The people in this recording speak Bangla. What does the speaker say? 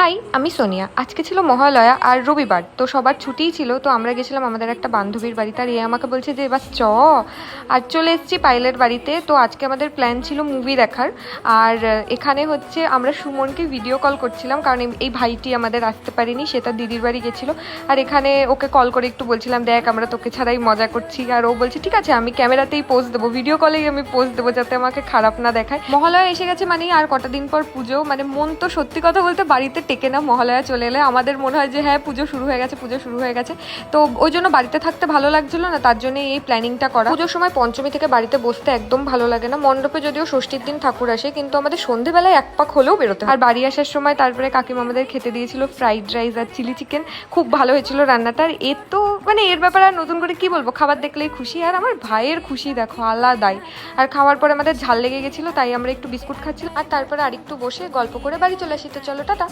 হাই, আমি সোনিয়া। আজকে ছিল মহালয়া আর রবিবার, তো সবার ছুটিই ছিল। তো আমরা গেছিলাম আমাদের একটা বান্ধবীর বাড়িতে, আর এ আমাকে বলছে যে এবার আর চলে এসেছি পাইলের বাড়িতে। তো আজকে আমাদের প্ল্যান ছিল মুভি দেখার। আর এখানে হচ্ছে আমরা সুমনকে ভিডিও কল করছিলাম, কারণ এই ভাইটি আমাদের আসতে পারেনি, সে তার দিদির বাড়ি গেছিলো। আর এখানে ওকে কল করে একটু বলছিলাম, দেখ আমরা তোকে ছাড়াই মজা করছি। আর ও বলছে ঠিক আছে, আমি ক্যামেরাতেই পোজ দেবো, ভিডিও কলেই আমি পোজ দেবো, যাতে আমাকে খারাপ না দেখায়। মহালয়া এসে গেছে মানে আর কটা দিন পর পুজো, মানে মন তো সত্যি কথা বলতে বাড়িতে টেকে না। মহালয়া চলে এলে আমাদের মনে হয় যে হ্যাঁ পুজো শুরু হয়ে গেছে, পুজো শুরু হয়ে গেছে। তো ওই জন্য বাড়িতে থাকতে ভালো লাগছিল না, তার জন্য এই প্ল্যানিংটা করা। পুজোর সময় পঞ্চমী থেকে বাড়িতে বসতে একদম ভালো লাগে না। মণ্ডপে যদিও ষষ্ঠীর দিন ঠাকুর আসে, কিন্তু আমাদের সন্ধেবেলায় এক পাক হলেও বেরোতে হয়। আর বাড়ি আসার সময় তারপরে কাকিমা আমাদের খেতে দিয়েছিল ফ্রাইড রাইস আর চিলি চিকেন। খুব ভালো হয়েছিল রান্নাটা। আর এর তো মানে এর ব্যাপারে আর নতুন করে কি বলবো, খাবার দেখলেই খুশি। আর আমার ভাইয়ের খুশি দেখো আলাদাই। আর খাওয়ার পরে আমাদের ঝাল লেগে গেছিলো, তাই আমরা একটু বিস্কুট খাচ্ছিলাম, আর তারপরে আরেকটু বসে গল্প করে বাড়ি চলে আসি। তো চলো টাটা।